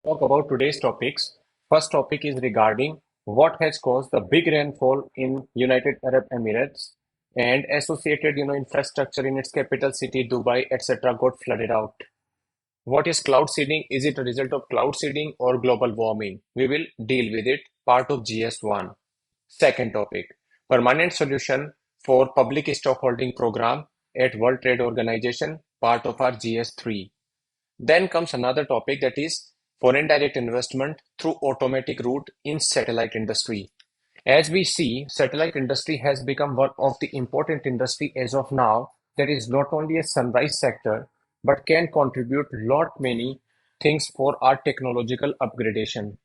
Talk about today's topics. First topic is regarding what has caused the big rainfall in United Arab Emirates and associated, infrastructure in its capital city, Dubai, etc. got flooded out. What is cloud seeding? Is it a result of cloud seeding or global warming? We will deal with it, part of GS1. Second topic, permanent solution for public stockholding program at World Trade Organization, part of our GS3. Then comes another topic, that is foreign direct investment through automatic route in satellite industry. As we see, satellite industry has become one of the important industry as of now that is not only a sunrise sector but can contribute lot many things for our technological upgradation.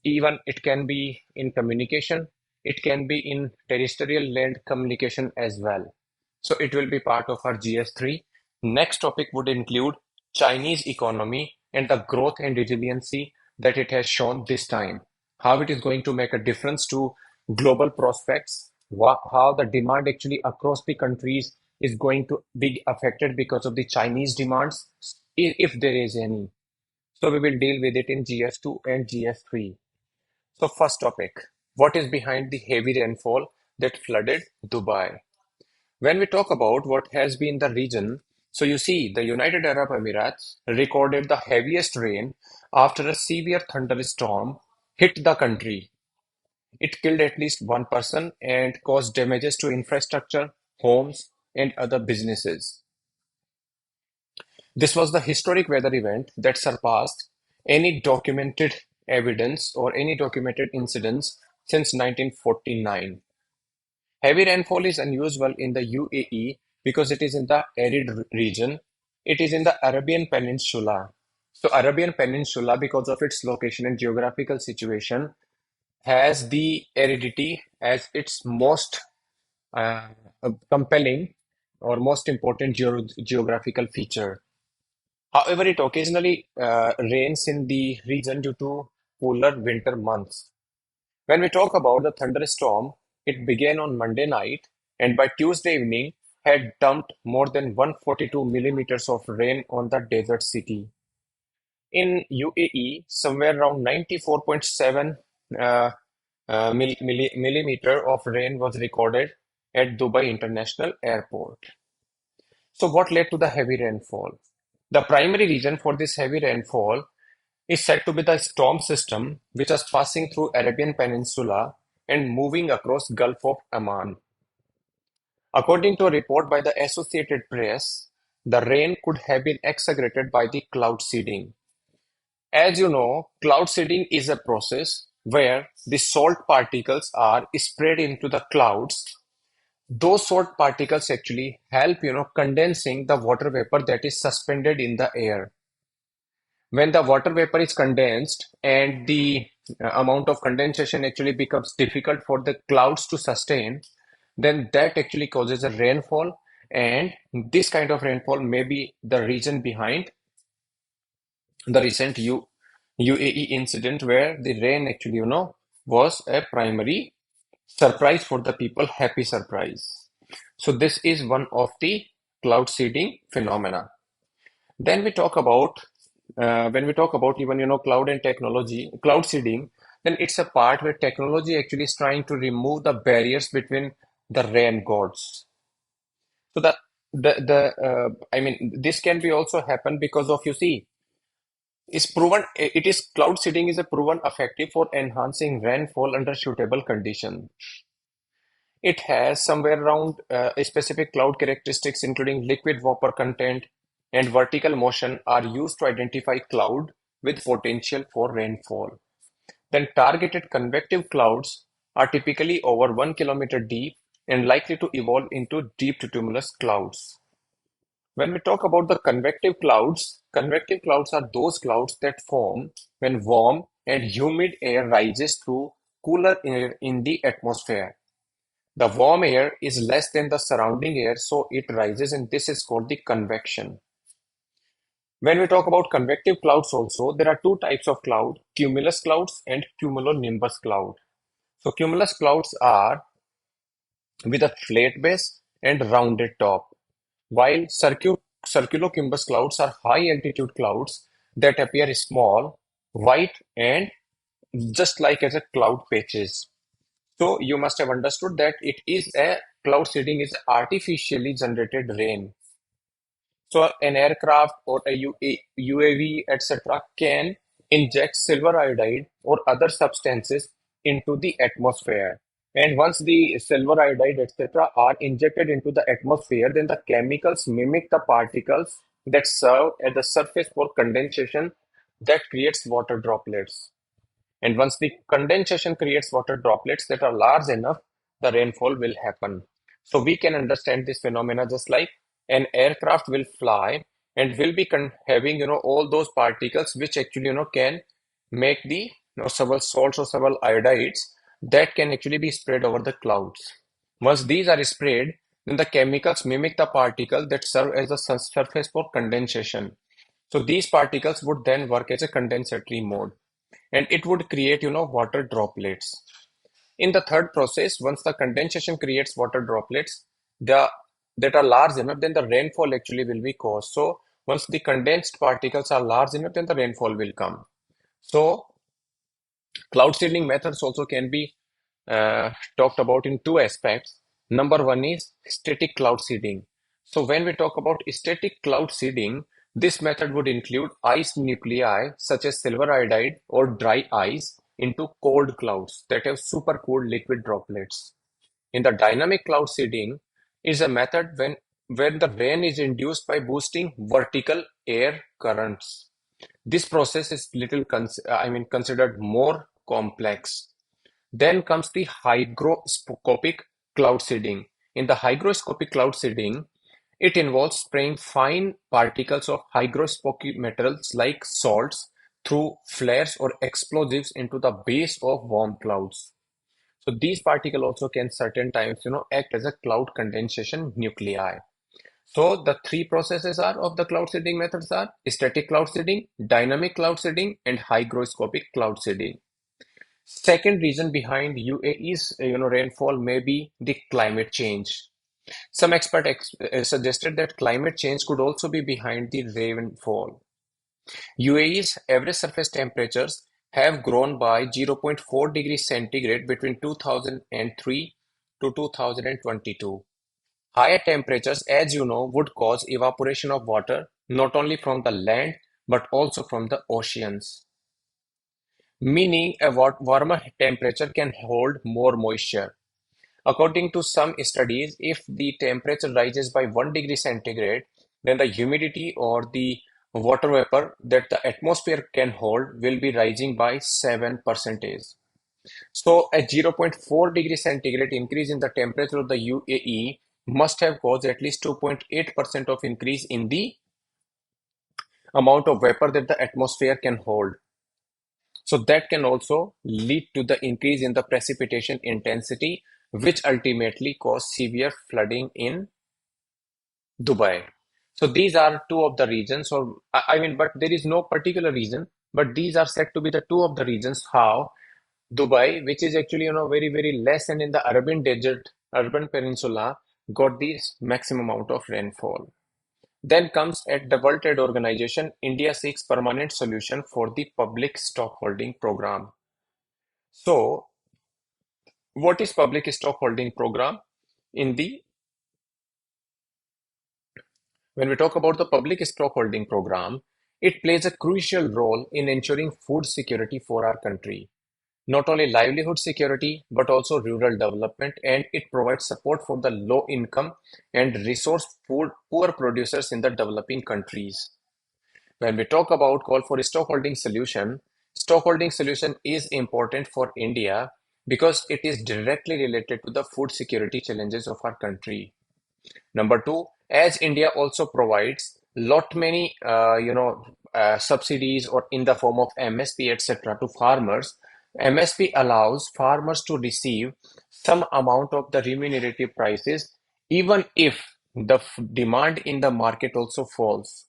Even it can be in communication, it can be in terrestrial land communication as well. So it will be part of our GS3. Next topic would include Chinese economy and the growth and resiliency that it has shown this time. How it is going to make a difference to global prospects, how the demand actually across the countries is going to be affected because of the Chinese demands, if there is any. So we will deal with it in GS2 and GS3. So first topic, what is behind the heavy rainfall that flooded Dubai? When we talk about what has been the region, so you see the United Arab Emirates recorded the heaviest rain after a severe thunderstorm hit the country. It killed at least one person and caused damages to infrastructure, homes, and other businesses. This was the historic weather event that surpassed any documented evidence or any documented incidents since 1949. Heavy rainfall is unusual in the UAE because it is in the arid region. It is in the Arabian Peninsula. So Arabian Peninsula, because of its location and geographical situation, has the aridity as its most uh, compelling or most important geographical feature. However, it occasionally rains in the region due to cooler winter months. When we talk about the thunderstorm, it began on Monday night and by Tuesday evening had dumped more than 142 millimeters of rain on the desert city. In UAE, somewhere around 94.7 uh, millimeter of rain was recorded at Dubai International Airport. So, what led to the heavy rainfall? The primary reason for this heavy rainfall is said to be the storm system which was passing through Arabian Peninsula and moving across Gulf of Aman. According to a report by the Associated Press, the rain could have been exaggerated by the cloud seeding. As you know, cloud seeding is a process where the salt particles are sprayed into the clouds. Those salt particles actually help, condensing the water vapor that is suspended in the air. When the water vapor is condensed and the amount of condensation actually becomes difficult for the clouds to sustain, then that actually causes a rainfall. And this kind of rainfall may be the reason behind the recent UAE incident where the rain actually, was a primary surprise for the people, happy surprise. So this is one of the cloud seeding phenomena. Then we talk about when we talk about even cloud and technology, cloud seeding, then it's a part where technology actually is trying to remove the barriers between the rain gods. So that the I mean this can be also happen because of, you see, is proven it is cloud seeding is a proven effective for enhancing rainfall under suitable conditions. It has somewhere around specific cloud characteristics, including liquid vapor content and vertical motion, are used to identify cloud with potential for rainfall. Then targeted convective clouds are typically over 1 kilometer deep and likely to evolve into deep cumulus clouds. When we talk about the convective clouds are those clouds that form when warm and humid air rises through cooler air in the atmosphere. The warm air is less than the surrounding air, so it rises, and this is called the convection. When we talk about convective clouds also, there are two types of cloud, cumulus clouds and cumulonimbus cloud. So cumulus clouds are with a flat base and rounded top, while circulocumbus clouds are high altitude clouds that appear small white and just like as a cloud patches. So you must have understood that it is a cloud seeding is artificially generated rain. So an aircraft or a UAV, etc., can inject silver iodide or other substances into the atmosphere. And once the silver iodide, etc., are injected into the atmosphere, then the chemicals mimic the particles that serve at the surface for condensation that creates water droplets. And once the condensation creates water droplets that are large enough, the rainfall will happen. So we can understand this phenomena just like an aircraft will fly and will be having all those particles which actually can make the several salts or several iodides that can actually be spread over the clouds. Once these are sprayed, then the chemicals mimic the particle that serve as a surface for condensation. So these particles would then work as a condensatory mode and it would create water droplets. In the third process, once the condensation creates water droplets the that are large enough, then the rainfall actually will be caused. So once the condensed particles are large enough, then the rainfall will come. So cloud seeding methods also can be talked about in two aspects. Number one is static cloud seeding. So when we talk about static cloud seeding, this method would include ice nuclei such as silver iodide or dry ice into cold clouds that have super cooled liquid droplets. In the dynamic cloud seeding is a method when the rain is induced by boosting vertical air currents. This process is considered more complex. Then comes the hygroscopic cloud seeding. In the hygroscopic cloud seeding, it involves spraying fine particles of hygroscopic metals like salts through flares or explosives into the base of warm clouds. So these particles also can certain times, act as a cloud condensation nuclei. So the three processes are of the cloud seeding methods are static cloud seeding, dynamic cloud seeding, and hygroscopic cloud seeding. Second reason behind UAE's rainfall may be the climate change. Some suggested that climate change could also be behind the rainfall. UAE's average surface temperatures have grown by 0.4 degrees centigrade between 2003 to 2022. Higher temperatures, as you know, would cause evaporation of water not only from the land but also from the oceans, meaning a warmer temperature can hold more moisture. According to some studies, if the temperature rises by 1 degree centigrade, then the humidity or the water vapor that the atmosphere can hold will be rising by 7%. So a 0.4 degree centigrade increase in the temperature of the UAE must have caused at least 2.8% of increase in the amount of vapor that the atmosphere can hold. So that can also lead to the increase in the precipitation intensity, which ultimately cause severe flooding in Dubai. So these are two of the reasons, or but there is no particular reason, but these are said to be the two of the reasons how Dubai, which is actually very very less and in the urban desert, urban peninsula, got the maximum amount of rainfall. Then comes at the World Trade Organization, India seeks permanent solution for the public stockholding program. So, what is public stockholding program? In the When we talk about the public stockholding program, it plays a crucial role in ensuring food security for our country. Not only livelihood security, but also rural development, and it provides support for the low income and resource poor producers in the developing countries. When we talk about call for stockholding solution is important for India because it is directly related to the food security challenges of our country. Number two, as India also provides lot many subsidies or in the form of MSP etc. to farmers, MSP allows farmers to receive some amount of the remunerative prices even if the demand in the market also falls.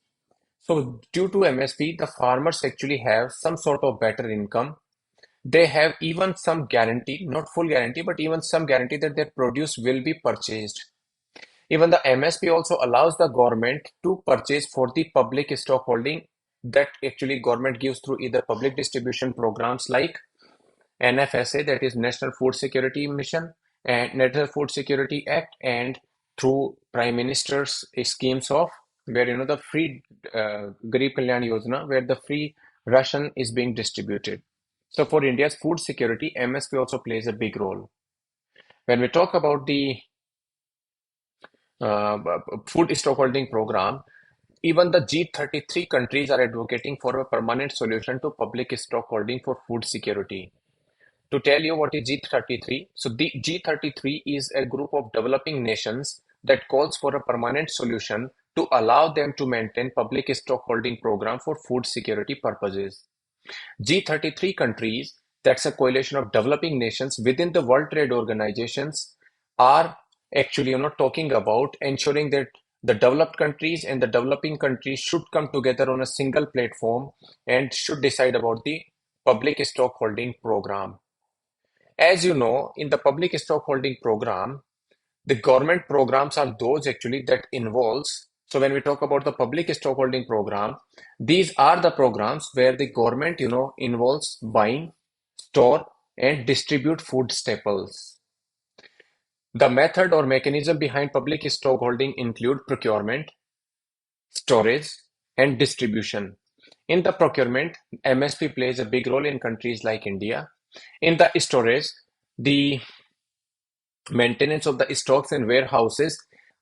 So due to MSP, the farmers actually have some sort of better income. They have even some guarantee, not full guarantee, but even some guarantee that their produce will be purchased. Even the MSP also allows the government to purchase for the public stockholding that actually government gives through either public distribution programs like NFSA, that is National Food Security Mission and National Food Security Act, and through Prime Minister's schemes of where the free Garib Kalyan Yojana, where the free ration is being distributed. So for India's food security, MSP also plays a big role. When we talk about the uh, food stockholding program, even the G33 countries are advocating for a permanent solution to public stockholding for food security. To tell you what is G33, so the G33 is a group of developing nations that calls for a permanent solution to allow them to maintain public stockholding program for food security purposes. G33 countries, that's a coalition of developing nations within the World Trade Organizations, are actually talking about ensuring that the developed countries and the developing countries should come together on a single platform and should decide about the public stockholding program. As you know, in the public stockholding program, the government programs are those actually that involves. So when we talk about the public stockholding program, these are the programs where the government, involves buying, store, and distribute food staples. The method or mechanism behind public stockholding include procurement, storage, and distribution. In the procurement, MSP plays a big role in countries like India. In the storage, the maintenance of the stocks and warehouses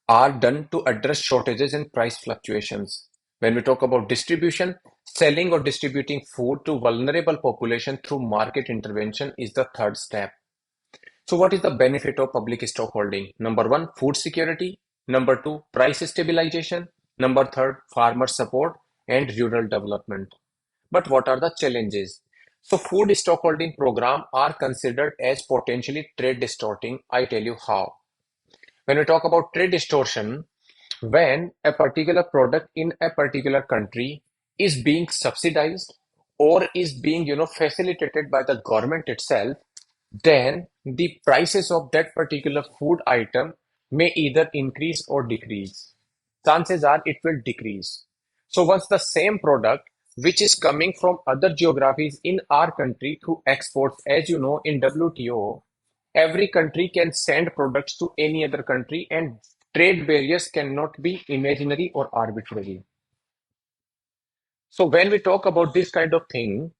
are done to address shortages and price fluctuations. When we talk about distribution, selling or distributing food to vulnerable population through market intervention is the third step. So what is the benefit of public stockholding? Number one, food security. Number two, price stabilization. Number third, farmer support and rural development. But what are the challenges? So food stockholding program are considered as potentially trade distorting. I tell you how. When we talk about trade distortion, when a particular product in a particular country is being subsidized or is being facilitated by the government itself, then the prices of that particular food item may either increase or decrease. Chances are it will decrease. So once the same product which is coming from other geographies in our country through exports, as you know, in WTO, every country can send products to any other country and trade barriers cannot be imaginary or arbitrary. So when we talk about this kind of thing,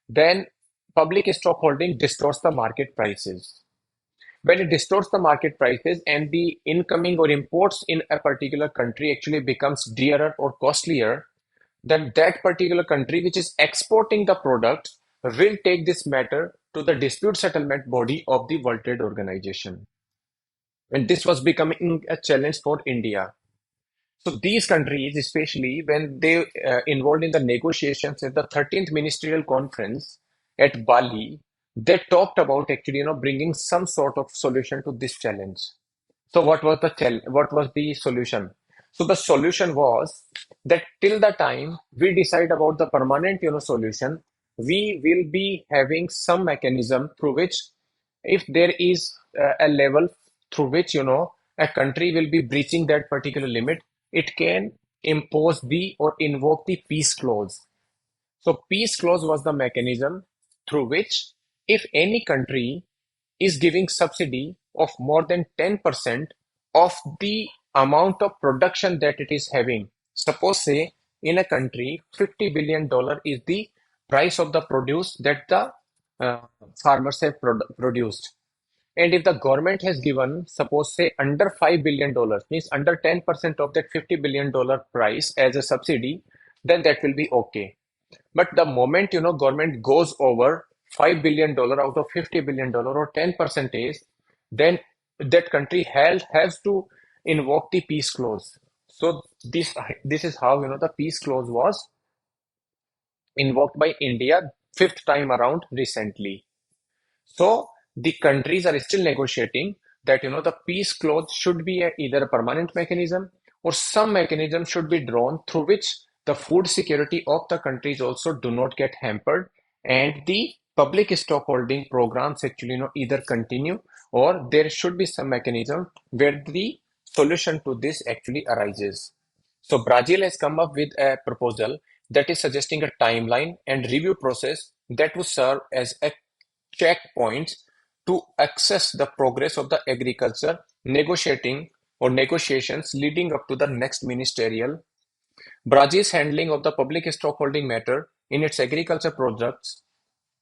then public stockholding distorts the market prices. When it distorts the market prices and the incoming or imports in a particular country actually becomes dearer or costlier, then that particular country which is exporting the product will take this matter to the dispute settlement body of the World Trade Organization. And this was becoming a challenge for India. So these countries, especially when they involved in the negotiations at the 13th Ministerial Conference at Bali, they talked about actually, bringing some sort of solution to this challenge. So what was the solution? So the solution was that till the time we decide about the permanent, solution, we will be having some mechanism through which, if there is a level through which, a country will be breaching that particular limit, it can impose the or invoke the peace clause. So peace clause was the mechanism through which if any country is giving subsidy of more than 10% of the amount of production that it is having. Suppose say in a country $50 billion is the price of the produce that the uh, farmers have produced. And if the government has given, suppose say under $5 billion, means under 10% of that $50 billion price as a subsidy, then that will be okay. But the moment government goes over $5 billion out of $50 billion or 10%, then that country has to invoke the peace clause. So this is how the peace clause was invoked by India fifth time around recently. So the countries are still negotiating that the peace clause should be either a permanent mechanism or some mechanism should be drawn through which the food security of the countries also do not get hampered and the public stockholding programs actually either continue or there should be some mechanism where the solution to this actually arises. So Brazil has come up with a proposal that is suggesting a timeline and review process that will serve as a checkpoints to assess the progress of the agriculture negotiating or negotiations leading up to the next ministerial. Brazil's handling of the public stockholding matter in its agriculture products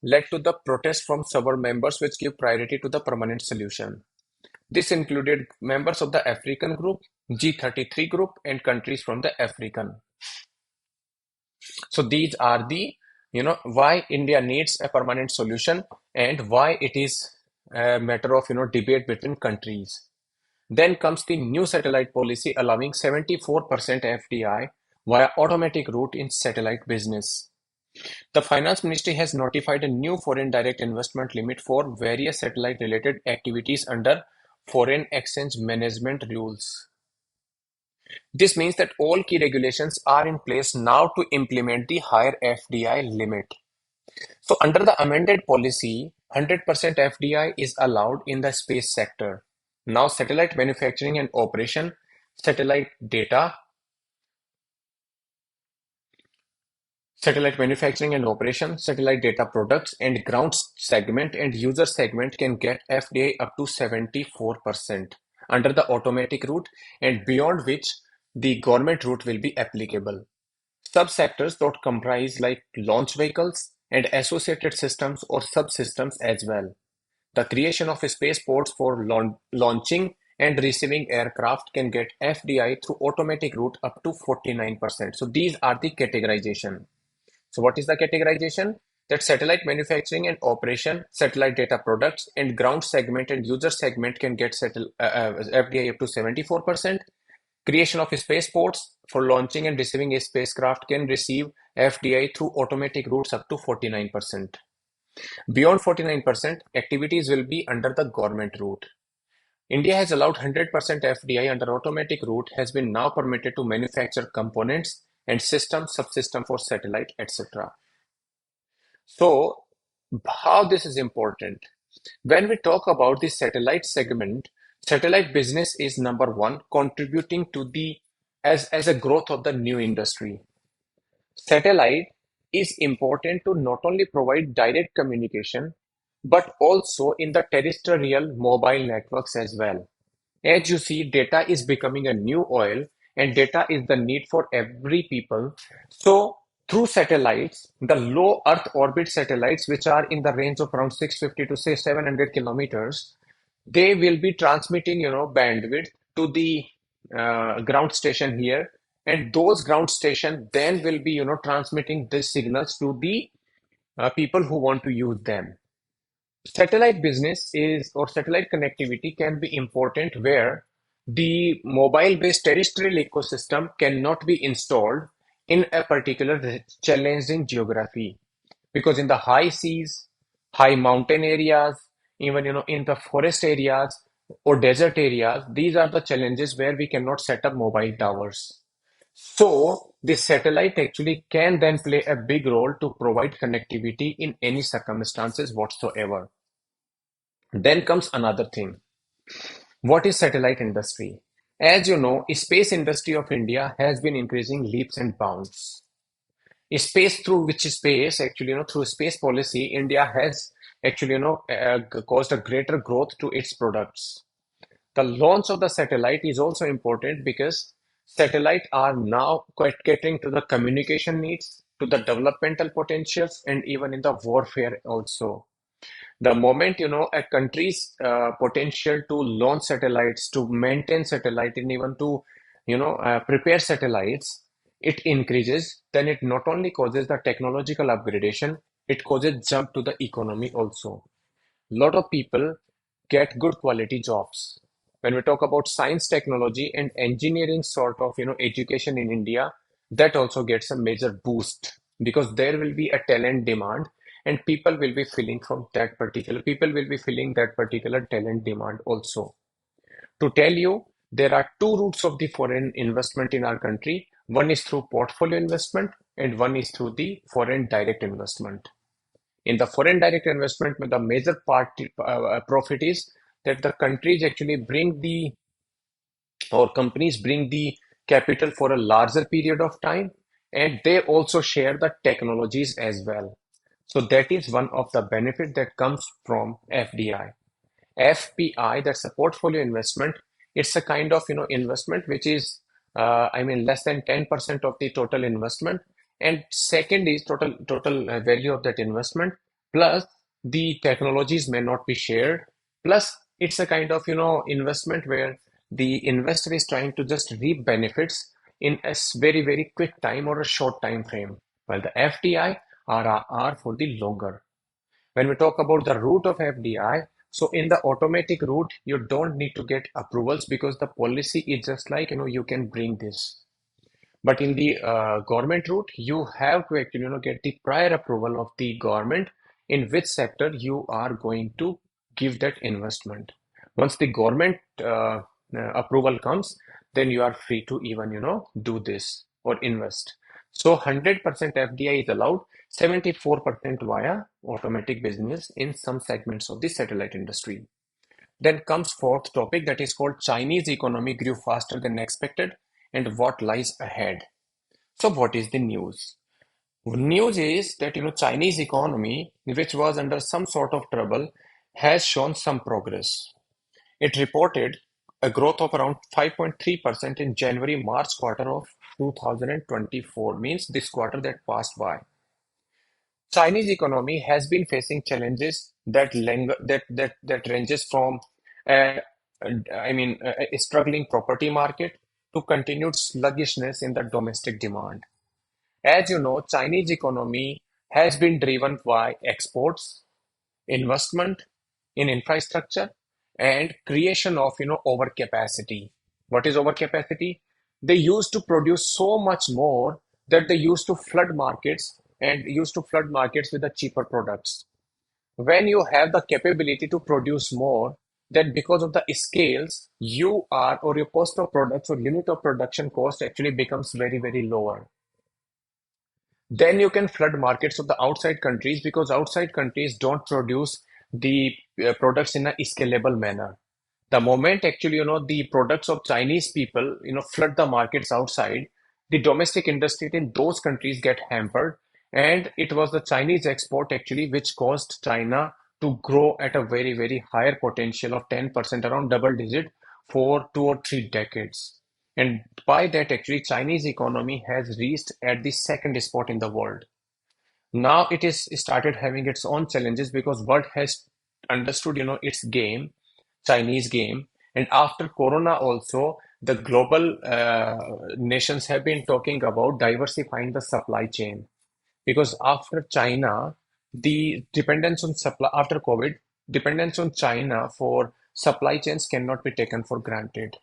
led to the protest from several members which give priority to the permanent solution. This included members of the African group, G33 group, and countries from the African. So these are the, why India needs a permanent solution and why it is a matter of, debate between countries. Then comes the new satellite policy allowing 74% FDI via automatic route in satellite business. The Finance Ministry has notified a new foreign direct investment limit for various satellite-related activities under foreign exchange management rules. This means that all key regulations are in place now to implement the higher FDI limit. So under the amended policy, 100% FDI is allowed in the space sector. Now satellite manufacturing and operation, satellite data, satellite manufacturing and operation, satellite data products, and ground segment and user segment can get FDI up to 74% under the automatic route, and beyond which the government route will be applicable. Subsectors that comprise like launch vehicles and associated systems or subsystems as well. The creation of spaceports for launching and receiving aircraft can get FDI through automatic route up to 49%. So these are the categorization. So what is the categorization? That satellite manufacturing and operation, satellite data products, and ground segment and user segment can get FDI up to 74%. Creation of spaceports for launching and receiving a spacecraft can receive FDI through automatic routes up to 49%. Beyond 49%, activities will be under the government route. India has allowed 100% FDI under automatic route has been now permitted to manufacture components and system, subsystem for satellite, etc. So, how this is important? When we talk about the satellite segment, satellite business is number one, contributing to the as a growth of the new industry. Satellite is important to not only provide direct communication, but also in the terrestrial mobile networks as well. As you see, data is becoming a new oil, and data is the need for every people. So through satellites, the low Earth orbit satellites, which are in the range of around 650 to say 700 kilometers, they will be transmitting, bandwidth to the ground station here, and those ground station then will be, transmitting these signals to the people who want to use them. Satellite business is or satellite connectivity can be important where the mobile-based terrestrial ecosystem cannot be installed in a particular challenging geography. Because in the high seas, high mountain areas, even in the forest areas or desert areas, these are the challenges where we cannot set up mobile towers. So the satellite actually can then play a big role to provide connectivity in any circumstances whatsoever. Then comes another thing. What is satellite industry? As you know, space industry of India has been increasing leaps and bounds. Space through which space actually, through space policy, India has actually, caused a greater growth to its products. The launch of the satellite is also important because satellite are now quite catering to the communication needs, to the developmental potentials, and even in the warfare also. The moment a country's potential to launch satellites, to maintain satellite, and even to prepare satellites, it increases, then it not only causes the technological upgradation, it causes jump to the economy also. Lot of people get good quality jobs. When we talk about science, technology, and engineering sort of education in India, that also gets a major boost because there will be a talent demand, and people will be filling that particular talent demand also. To tell you, there are two routes of the foreign investment in our country. One is through portfolio investment, and one is through the foreign direct investment. In the foreign direct investment, the major part profit is that the countries actually bring the or companies bring the capital for a larger period of time, and they also share the technologies as well. So that is one of the benefit that comes from FDI. FPI, that's a portfolio investment. It's a kind of investment which is less than 10% of the total investment. And second is total value of that investment plus the technologies may not be shared. Plus it's a kind of investment where the investor is trying to just reap benefits in a very very quick time or a short time frame. While the FDI are for the longer. When we talk about the route of FDI, so in the automatic route, you don't need to get approvals because the policy is just like, you can bring this. But in the government route, you have to actually, get the prior approval of the government in which sector you are going to give that investment. Once the government approval comes, then you are free to even, do this or invest. So 100% FDI is allowed, 74% via automatic business in some segments of the satellite industry. Then comes fourth topic that is called Chinese economy grew faster than expected and what lies ahead. So what is the news? News is that Chinese economy, which was under some sort of trouble, has shown some progress. It reported a growth of around 5.3% in January-March quarter of 2024, means this quarter that passed by. Chinese economy has been facing challenges that ranges from uh, a struggling property market to continued sluggishness in the domestic demand. As you know, Chinese economy has been driven by exports, investment in infrastructure, and creation of overcapacity. What is overcapacity? They used to produce so much more that they used to flood markets and used to flood markets with the cheaper products. When you have the capability to produce more, then because of the scales, you are or your cost of products or unit of production cost actually becomes very, very lower. Then you can flood markets of the outside countries because outside countries don't produce the products in a scalable manner. The moment actually, the products of Chinese people, flood the markets outside, the domestic industry in those countries get hampered. And it was the Chinese export actually which caused China to grow at a very, very higher potential of 10%, around double digit for 2 or 3 decades. And by that, actually, Chinese economy has reached at the second spot in the world. Now it is started having its own challenges because world has understood, its game, Chinese game. And after Corona also, the global nations have been talking about diversifying the supply chain. Because after China, the dependence on supply, after COVID, dependence on China for supply chains cannot be taken for granted.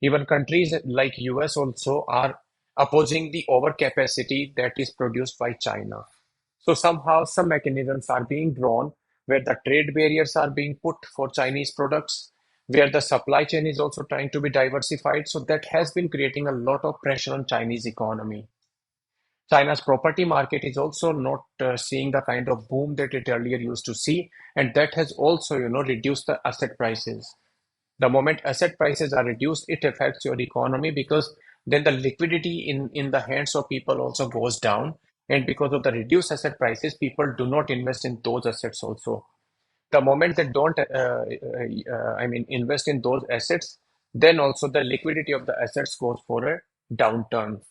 Even countries like US also are opposing the overcapacity that is produced by China. So somehow some mechanisms are being drawn where the trade barriers are being put for Chinese products, where the supply chain is also trying to be diversified. So that has been creating a lot of pressure on Chinese economy. China's property market is also not seeing the kind of boom that it earlier used to see, and that has also, reduced the asset prices. The moment asset prices are reduced, it affects your economy because then the liquidity in the hands of people also goes down. And because of the reduced asset prices, people do not invest in those assets also. The moment they don't, invest in those assets, then also the liquidity of the assets goes for a downturn.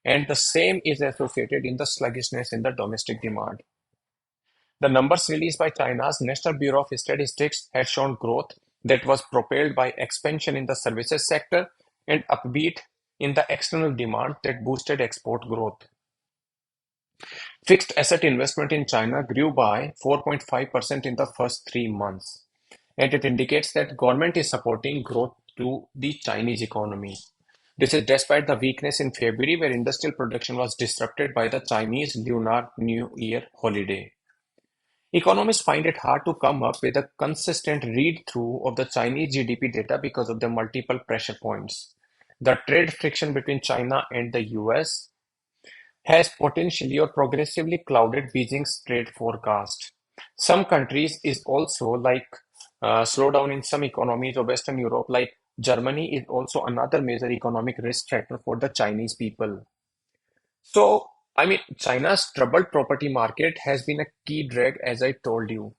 And the same is associated in the sluggishness in the domestic demand. The numbers released by China's National Bureau of Statistics had shown growth that was propelled by expansion in the services sector and upbeat in the external demand that boosted export growth. Fixed asset investment in China grew by 4.5% in the first 3 months, and it indicates that government is supporting growth to the Chinese economy. This is despite the weakness in February, where industrial production was disrupted by the Chinese Lunar New Year holiday. Economists find it hard to come up with a consistent read-through of the Chinese GDP data because of the multiple pressure points. The trade friction between China and the US has potentially or progressively clouded Beijing's trade forecast. Some countries is also like slowdown in some economies of Western Europe, like Germany, is also another major economic risk factor for the Chinese people. So, I mean, China's troubled property market has been a key drag, as I told you.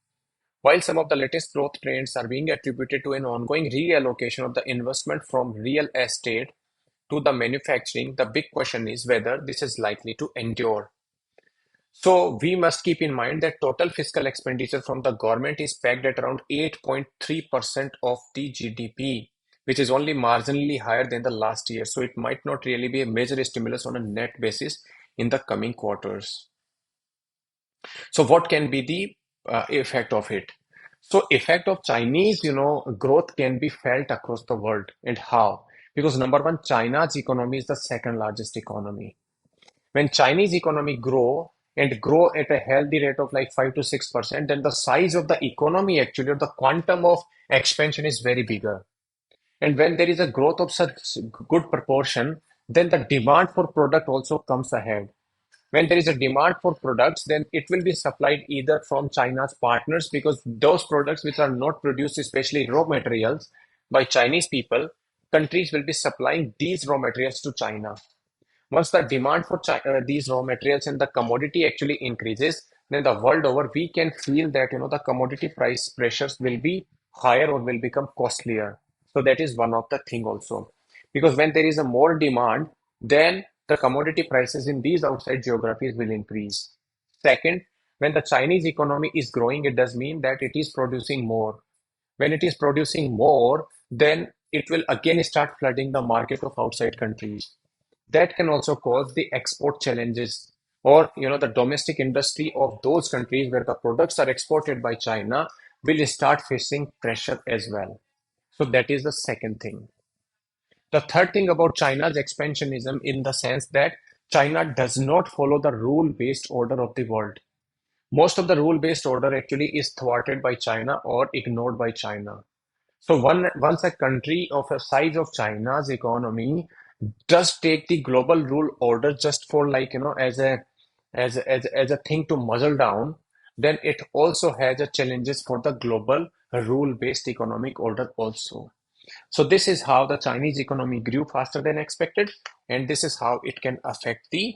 While some of the latest growth trends are being attributed to an ongoing reallocation of the investment from real estate to the manufacturing, the big question is whether this is likely to endure. So we must keep in mind that total fiscal expenditure from the government is pegged at around 8.3% of the GDP, which is only marginally higher than the last year. So it might not really be a major stimulus on a net basis in the coming quarters. So what can be the effect of it? So effect of Chinese, growth can be felt across the world. And how? Because number one, China's economy is the second largest economy. When Chinese economy grow and grow at a healthy rate of like 5 to 6%, then the size of the economy actually, or the quantum of expansion is very bigger. And when there is a growth of such good proportion, then the demand for product also comes ahead. When there is a demand for products, then it will be supplied either from China's partners, because those products which are not produced, especially raw materials, by Chinese people, countries will be supplying these raw materials to China. Once the demand for these raw materials and the commodity actually increases, then the world over we can feel that the commodity price pressures will be higher or will become costlier. So that is one of the thing also, because when there is a more demand, then the commodity prices in these outside geographies will increase. Second, when the Chinese economy is growing, it does mean that it is producing more. When it is producing more, then it will again start flooding the market of outside countries. That can also cause the export challenges, or the domestic industry of those countries where the products are exported by China will start facing pressure as well. So that is the second thing. The third thing about China's expansionism, in the sense that China does not follow the rule-based order of the world. Most of the rule-based order actually is thwarted by China or ignored by China. So once a country of a size of China's economy does take the global rule order just for, like, as a thing to muzzle down, then it also has a challenges for the global rule-based economic order also. So this is how the Chinese economy grew faster than expected, and this is how it can affect the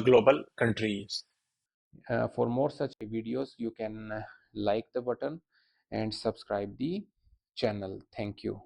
global countries. For more such videos, you can like the button and subscribe the channel. Thank you.